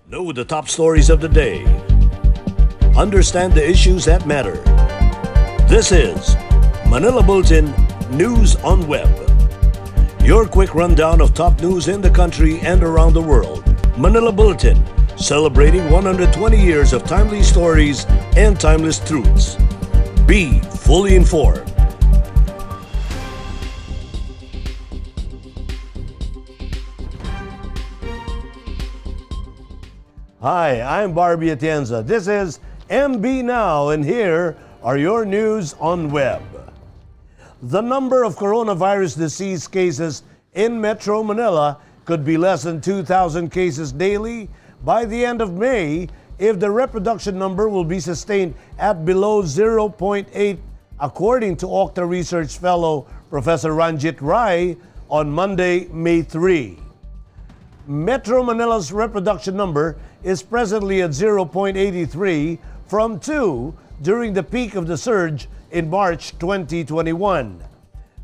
Know the top stories of the day. Understand the issues that matter. This is Manila Bulletin News on Web. Your quick rundown of top news in the country and around the world. Manila Bulletin, celebrating 120 years of timely stories and timeless truths. Be fully informed. Hi, I'm Barbie Atienza. This is MB Now, and here are your news on web. The number of coronavirus disease cases in Metro Manila could be less than 2,000 cases daily by the end of May if the reproduction number will be sustained at below 0.8, according to Octa research fellow Professor Ranjit Rai on Monday, May 3. Metro Manila's reproduction number is presently at 0.83 from 2 during the peak of the surge in March 2021.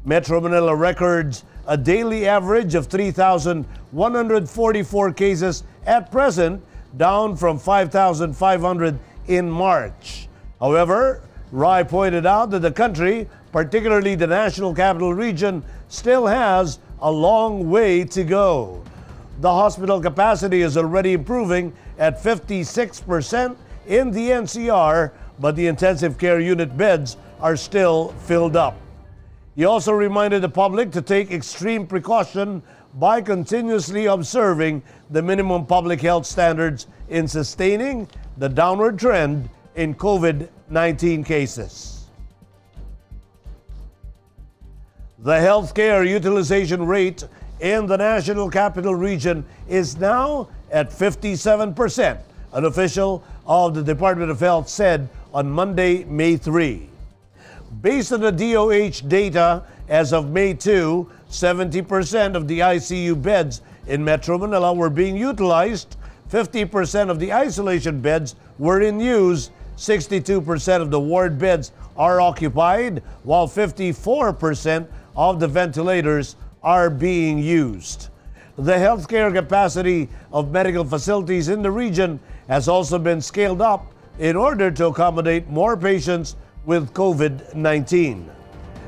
Metro Manila records a daily average of 3,144 cases at present, down from 5,500 in March. However, Rai pointed out that the country, particularly the National Capital Region, still has a long way to go. The hospital capacity is already improving at 56% in the NCR, but the intensive care unit beds are still filled up. He also reminded the public to take extreme precaution by continuously observing the minimum public health standards in sustaining the downward trend in COVID-19 cases. The healthcare utilization rate in the National Capital Region is now at 57%, an official of the Department of Health said on Monday, May 3. Based on the DOH data, as of May 2, 70% of the ICU beds in Metro Manila were being utilized, 50% of the isolation beds were in use, 62% of the ward beds are occupied, while 54% of the ventilators are being used. The healthcare capacity of medical facilities in the region has also been scaled up in order to accommodate more patients with COVID-19.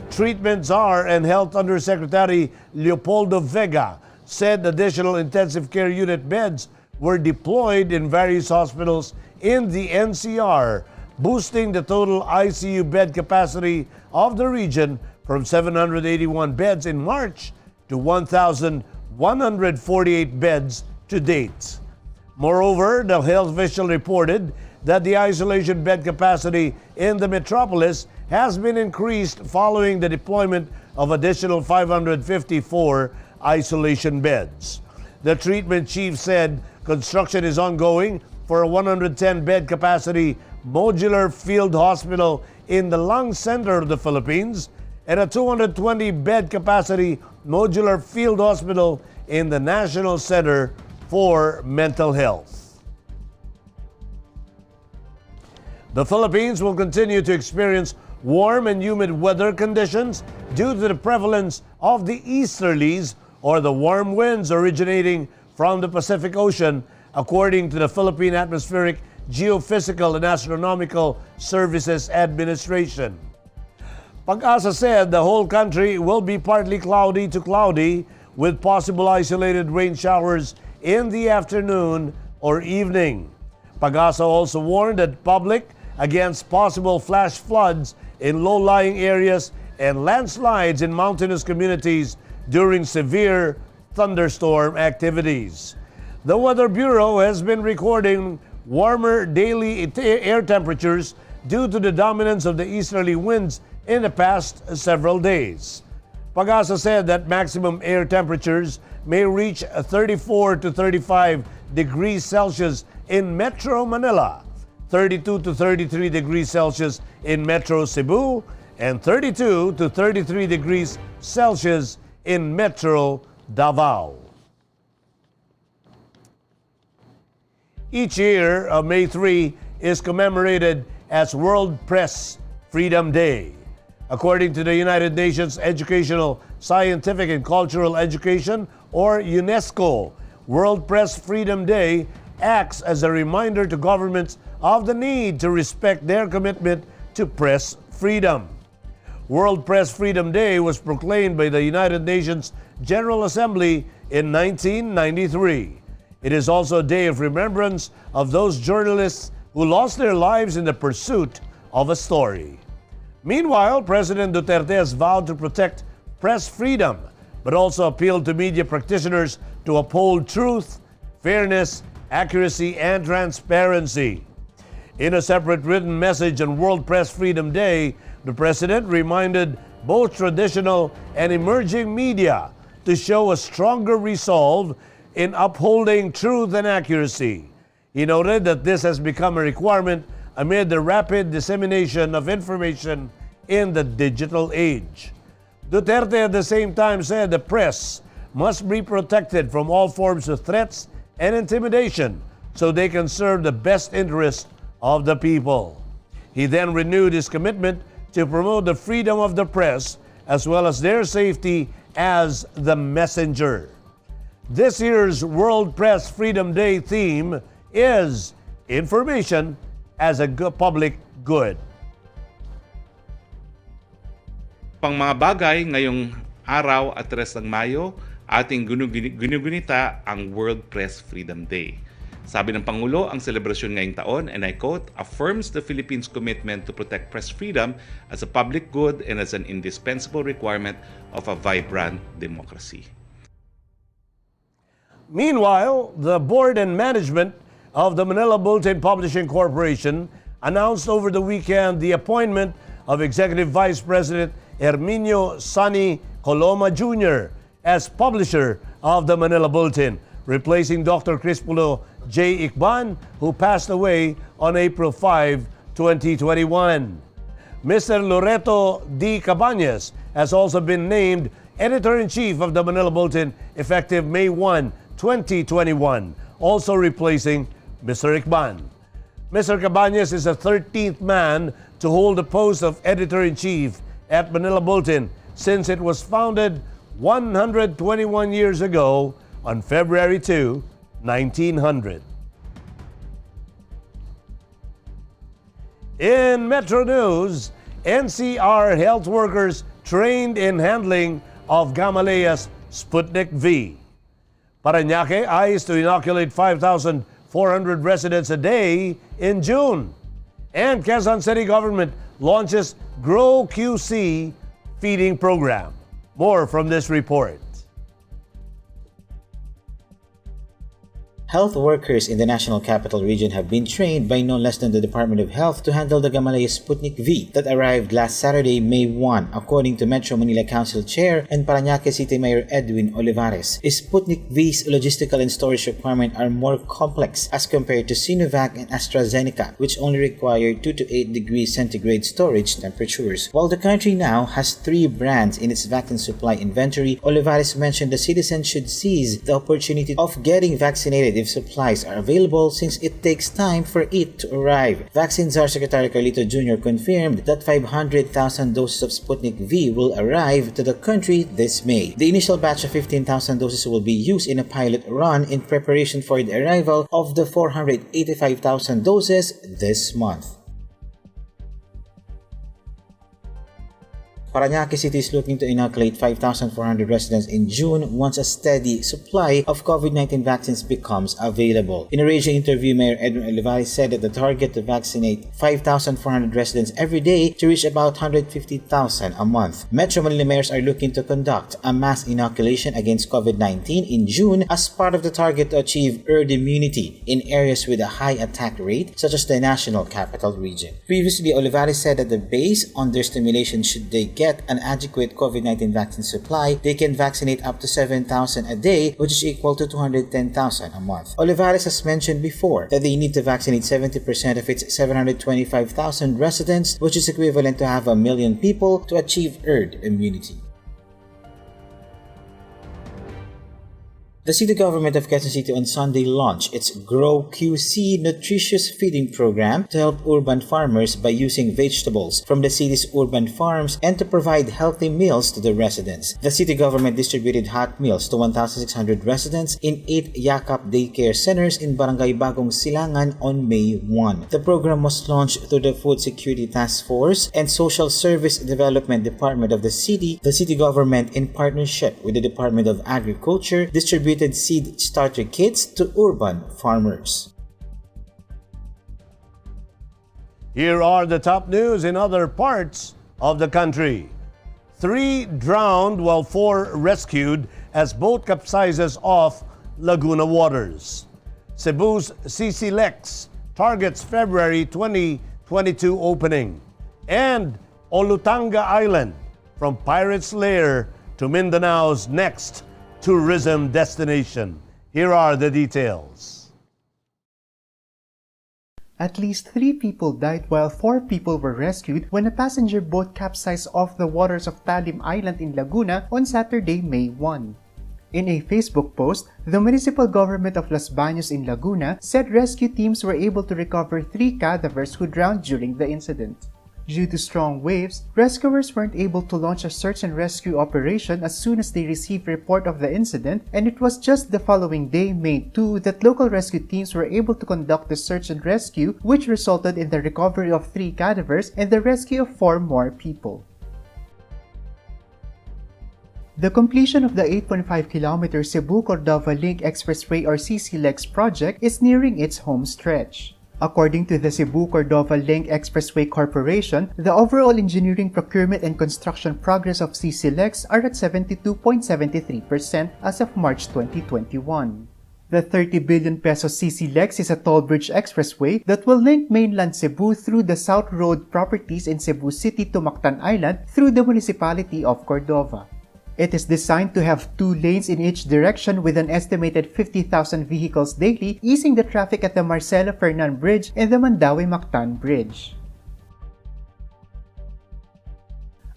Treatment Czar and Health Undersecretary Leopoldo Vega said additional intensive care unit beds were deployed in various hospitals in the NCR, boosting the total ICU bed capacity of the region from 781 beds in March to 1,148 beds to date. Moreover, the health official reported that the isolation bed capacity in the metropolis has been increased following the deployment of additional 554 isolation beds. The treatment chief said construction is ongoing for a 110-bed capacity modular field hospital in the lung center of the Philippines and a 220-bed capacity modular field hospital in the National Center for Mental Health. The Philippines will continue to experience warm and humid weather conditions due to the prevalence of the easterlies, or the warm winds originating from the Pacific Ocean, according to the Philippine Atmospheric, Geophysical and Astronomical Services Administration. Pag-asa said the whole country will be partly cloudy to cloudy with possible isolated rain showers in the afternoon or evening. Pag-asa also warned the public against possible flash floods in low-lying areas and landslides in mountainous communities during severe thunderstorm activities. The Weather Bureau has been recording warmer daily air temperatures due to the dominance of the easterly winds in the past several days. Pag-asa said that maximum air temperatures may reach 34 to 35 degrees Celsius in Metro Manila, 32 to 33 degrees Celsius in Metro Cebu, and 32 to 33 degrees Celsius in Metro Davao. Each year, May 3 is commemorated as World Press Freedom Day. According to the United Nations Educational, Scientific and Cultural Education, or UNESCO, World Press Freedom Day acts as a reminder to governments of the need to respect their commitment to press freedom. World Press Freedom Day was proclaimed by the United Nations General Assembly in 1993. It is also a day of remembrance of those journalists who lost their lives in the pursuit of a story. Meanwhile, President Duterte has vowed to protect press freedom, but also appealed to media practitioners to uphold truth, fairness, accuracy, and transparency. In a separate written message on World Press Freedom Day, the President reminded both traditional and emerging media to show a stronger resolve in upholding truth and accuracy. He noted that this has become a requirement amid the rapid dissemination of information in the digital age. Duterte at the same time said the press must be protected from all forms of threats and intimidation so they can serve the best interest of the people. He then renewed his commitment to promote the freedom of the press as well as their safety as the messenger. This year's World Press Freedom Day theme is information as a public good. Pang mga bagay ngayong araw at 3 ng Mayo, ating ginugunita ang World Press Freedom Day. Sabi ng Pangulo, ang selebrasyon ngayong taon, and I quote, affirms the Philippines' commitment to protect press freedom as a public good and as an indispensable requirement of a vibrant democracy. Meanwhile, the board and management of the Manila Bulletin Publishing Corporation announced over the weekend the appointment of Executive Vice President Herminio Sonny Coloma Jr. as publisher of the Manila Bulletin, replacing Dr. Crispulo J. Icban, who passed away on April 5, 2021. Mr. Loreto D. Cabañas has also been named Editor-in-Chief of the Manila Bulletin effective May 1, 2021, also replacing Mr. Icban. Mr. Cabañas is the 13th man to hold the post of Editor-in-Chief at Manila Bulletin since it was founded 121 years ago on February 2, 1900. In Metro News, NCR health workers trained in handling of Gamaleya's Sputnik V. Parañaque eyes to inoculate 5,400 residents a day in June. And Quezon City government launches Grow QC feeding program. More from this report. Health workers in the National Capital Region have been trained by no less than the Department of Health to handle the Gamaleya Sputnik V that arrived last Saturday, May 1, according to Metro Manila Council Chair and Parañaque City Mayor Edwin Olivares. Sputnik V's logistical and storage requirements are more complex as compared to Sinovac and AstraZeneca, which only require 2 to 8 degrees centigrade storage temperatures. While the country now has 3 brands in its vaccine supply inventory, Olivares mentioned the citizens should seize the opportunity of getting vaccinated if supplies are available since it takes time for it to arrive. Vaccine Czar Secretary Carlito Jr. confirmed that 500,000 doses of Sputnik V will arrive to the country this May. The initial batch of 15,000 doses will be used in a pilot run in preparation for the arrival of the 485,000 doses this month. Parañaque City is looking to inoculate 5,400 residents in June once a steady supply of COVID-19 vaccines becomes available. In a radio interview, Mayor Edwin Olivares said that the target to vaccinate 5,400 residents every day to reach about 150,000 a month. Metro Manila mayors are looking to conduct a mass inoculation against COVID-19 in June as part of the target to achieve herd immunity in areas with a high attack rate, such as the National Capital Region. Previously, Olivares said that based on their stimulation, should they get an adequate COVID-19 vaccine supply, they can vaccinate up to 7,000 a day, which is equal to 210,000 a month. Olivares has mentioned before that they need to vaccinate 70% of its 725,000 residents, which is equivalent to half a million people, to achieve herd immunity. The city government of Quezon City on Sunday launched its Grow QC nutritious feeding program to help urban farmers by using vegetables from the city's urban farms and to provide healthy meals to the residents. The city government distributed hot meals to 1,600 residents in 8 Yakap daycare centers in Barangay Bagong Silangan on May 1. The program was launched through the Food Security Task Force and Social Service Development Department of the city. The city government, in partnership with the Department of Agriculture, distributed seed starter kits to urban farmers. Here are the top news in other parts of the country. 3 drowned while 4 rescued as boat capsizes off Laguna waters. Cebu's CC Lex targets February 2022 opening. And Olutanga Island, from Pirate's Lair to Mindanao's next tourism destination. Here are the details. At least 3 people died while 4 people were rescued when a passenger boat capsized off the waters of Talim Island in Laguna on Saturday, May 1. In a Facebook post, the municipal government of Los Baños in Laguna said rescue teams were able to recover 3 cadavers who drowned during the incident. Due to strong waves, rescuers weren't able to launch a search and rescue operation as soon as they received report of the incident, and it was just the following day, May 2, that local rescue teams were able to conduct the search and rescue, which resulted in the recovery of 3 cadavers and the rescue of 4 more people. The completion of the 8.5-kilometer Cebu-Cordova Link Expressway or CCLEX project is nearing its home stretch. According to the Cebu-Cordova Link Expressway Corporation, the overall engineering, procurement, and construction progress of CCLEX are at 72.73% as of March 2021. The 30 billion peso CCLEX is a toll bridge expressway that will link mainland Cebu through the South Road properties in Cebu City to Mactan Island through the municipality of Cordova. It is designed to have 2 lanes in each direction with an estimated 50,000 vehicles daily, easing the traffic at the Marcelo Fernan Bridge and the Mandawi-Mactan Bridge.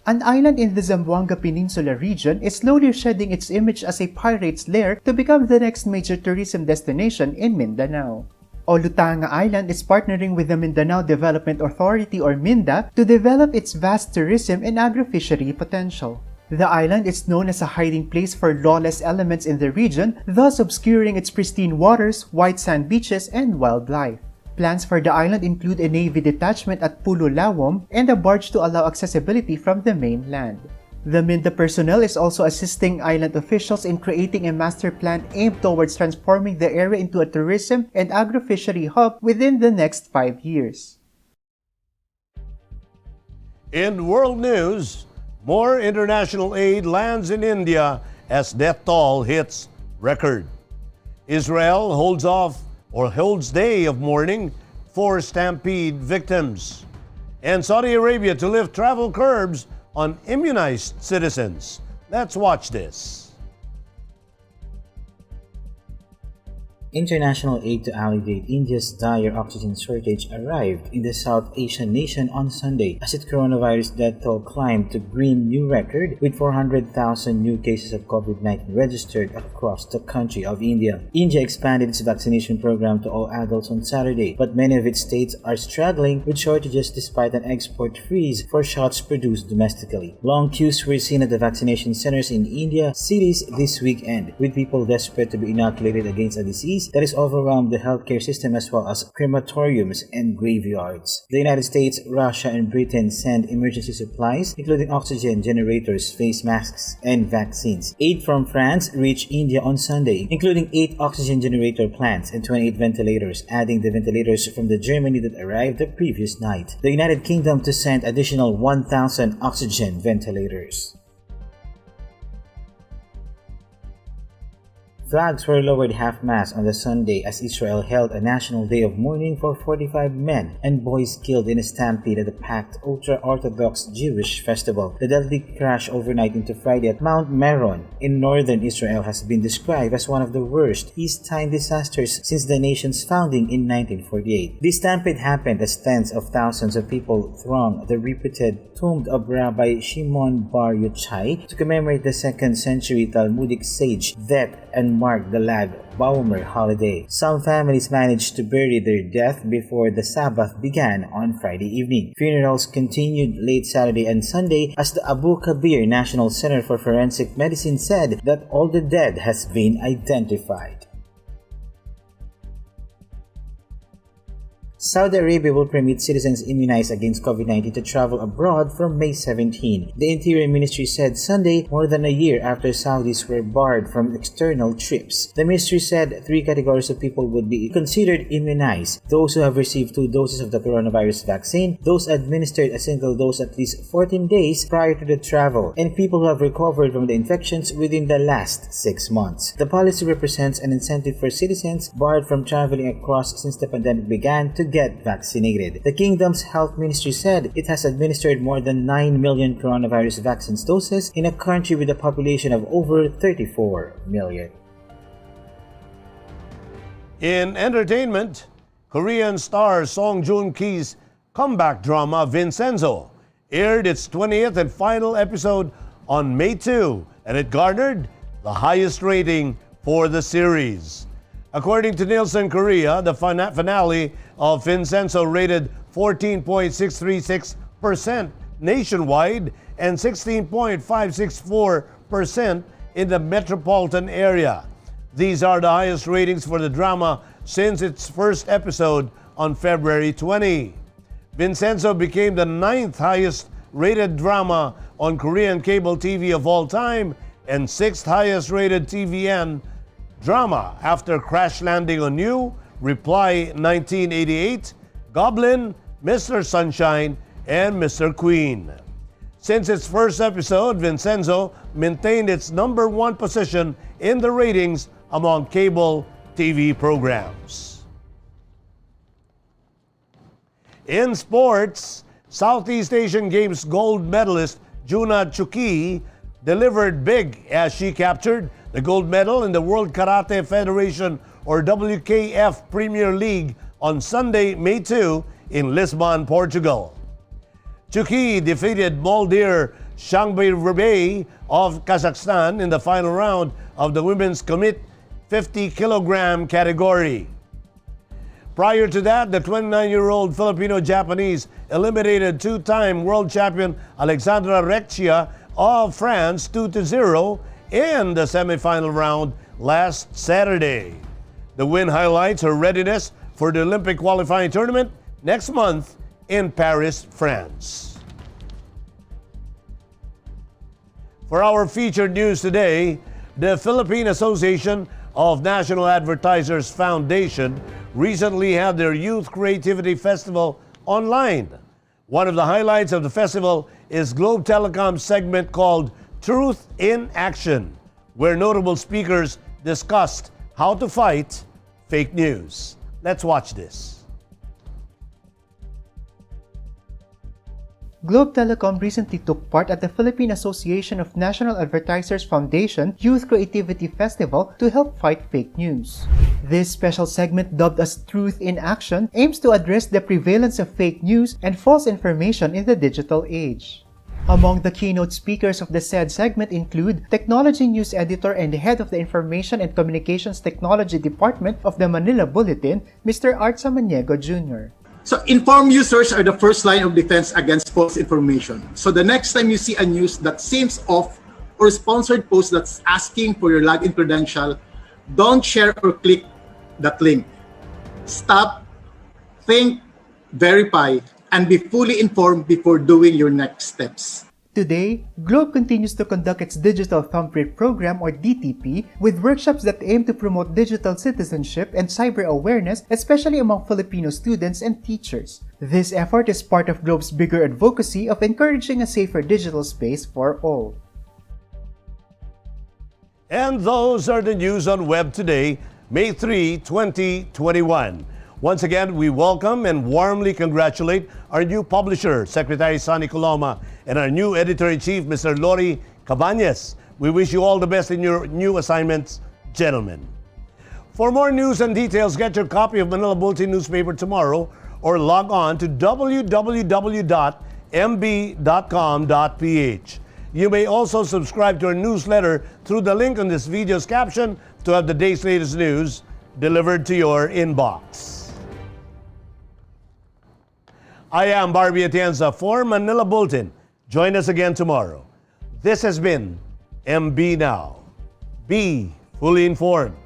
An island in the Zamboanga Peninsula region is slowly shedding its image as a pirate's lair to become the next major tourism destination in Mindanao. Olutanga Island is partnering with the Mindanao Development Authority or MINDA to develop its vast tourism and agri-fishery potential. The island is known as a hiding place for lawless elements in the region, thus obscuring its pristine waters, white sand beaches, and wildlife. Plans for the island include a Navy detachment at Pulo Lawom and a barge to allow accessibility from the mainland. The MINDA personnel is also assisting island officials in creating a master plan aimed towards transforming the area into a tourism and agri-fishery hub within the next 5 years. In world news, more international aid lands in India as death toll hits record. Israel holds day of mourning for stampede victims. And Saudi Arabia to lift travel curbs on immunized citizens. Let's watch this. International aid to alleviate India's dire oxygen shortage arrived in the South Asian nation on Sunday as its coronavirus death toll climbed to grim new record with 400,000 new cases of COVID-19 registered across the country of India. India expanded its vaccination program to all adults on Saturday, but many of its states are struggling with shortages despite an export freeze for shots produced domestically. Long queues were seen at the vaccination centers in India cities this weekend, with people desperate to be inoculated against a disease that has overwhelmed the healthcare system as well as crematoriums and graveyards. The United States, Russia, and Britain sent emergency supplies, including oxygen generators, face masks, and vaccines. Aid from France reached India on Sunday, including 8 oxygen generator plants and 28 ventilators, adding the ventilators from the Germany that arrived the previous night. The United Kingdom to send additional 1,000 oxygen ventilators. Flags were lowered half-mast on the Sunday as Israel held a national day of mourning for 45 men and boys killed in a stampede at the packed ultra-Orthodox Jewish festival. The deadly crash overnight into Friday at Mount Meron in northern Israel has been described as one of the worst peacetime disasters since the nation's founding in 1948. This stampede happened as tens of thousands of people thronged the reputed tomb of Rabbi Shimon Bar Yochai to commemorate the 2nd century Talmudic sage, vet, and mark the Lag Baumer holiday. Some families managed to bury their death before the Sabbath began on Friday evening. Funerals continued late Saturday and Sunday as the Abu Kabir National Center for Forensic Medicine said that all the dead has been identified. Saudi Arabia will permit citizens immunized against COVID-19 to travel abroad from May 17. The Interior Ministry said Sunday, more than a year after Saudis were barred from external trips. The ministry said 3 categories of people would be considered immunized: those who have received 2 doses of the coronavirus vaccine, those administered a single dose at least 14 days prior to the travel, and people who have recovered from the infections within the last 6 months. The policy represents an incentive for citizens barred from traveling across since the pandemic began to get vaccinated. The kingdom's health ministry said it has administered more than 9 million coronavirus vaccine doses in a country with a population of over 34 million. In entertainment, Korean star Song Joong-ki's comeback drama Vincenzo aired its 20th and final episode on May 2, and it garnered the highest rating for the series. According to Nielsen Korea, the finale of Vincenzo rated 14.636% nationwide and 16.564% in the metropolitan area. These are the highest ratings for the drama since its first episode on February 20. Vincenzo became the 9th highest rated drama on Korean cable TV of all time and 6th highest rated TVN drama after Crash Landing on You, Reply 1988, Goblin, Mr. Sunshine, and Mr. Queen. Since its first episode, Vincenzo maintained its number 1 position in the ratings among cable TV programs. In sports, Southeast Asian Games gold medalist Juna Tsukii delivered big as she captured the gold medal in the World Karate Federation or WKF Premier League on Sunday, May 2 in Lisbon, Portugal. Tsukii defeated Moldir Shangbei of Kazakhstan in the final round of the women's commit 50-kilogram category. Prior to that, the 29-year-old Filipino-Japanese eliminated 2-time world champion Alexandra Recchia of France 2-0 in the semifinal round last Saturday. The win highlights her readiness for the Olympic qualifying tournament next month in Paris, France. For our featured news today, the Philippine Association of National Advertisers Foundation recently had their Youth Creativity Festival online. One of the highlights of the festival is Globe Telecom's segment called Truth in Action, where notable speakers discussed how to fight fake news. Let's watch this. Globe Telecom recently took part at the Philippine Association of National Advertisers Foundation Youth Creativity Festival to help fight fake news. This special segment, dubbed as Truth in Action, aims to address the prevalence of fake news and false information in the digital age. Among the keynote speakers of the said segment include Technology News Editor and the Head of the Information and Communications Technology Department of the Manila Bulletin, Mr. Art Samaniego Jr. So informed users are the first line of defense against false information. So the next time you see a news that seems off or sponsored post that's asking for your login credential, don't share or click that link. Stop, think, verify, and be fully informed before doing your next steps. Today, Globe continues to conduct its Digital Thumbprint Program or DTP with workshops that aim to promote digital citizenship and cyber awareness, especially among Filipino students and teachers. This effort is part of Globe's bigger advocacy of encouraging a safer digital space for all. And those are the news on Web today, May 3, 2021. Once again, we welcome and warmly congratulate our new publisher, Secretary Sonny Coloma, and our new Editor-in-Chief, Mr. Lori Cabañas. We wish you all the best in your new assignments, gentlemen. For more news and details, get your copy of Manila Bulletin newspaper tomorrow or log on to www.mb.com.ph. You may also subscribe to our newsletter through the link on this video's caption to to have the day's latest news delivered to your inbox. I am Barbie Atienza for Manila Bulletin. Join us again tomorrow. This has been MB Now. Be fully informed.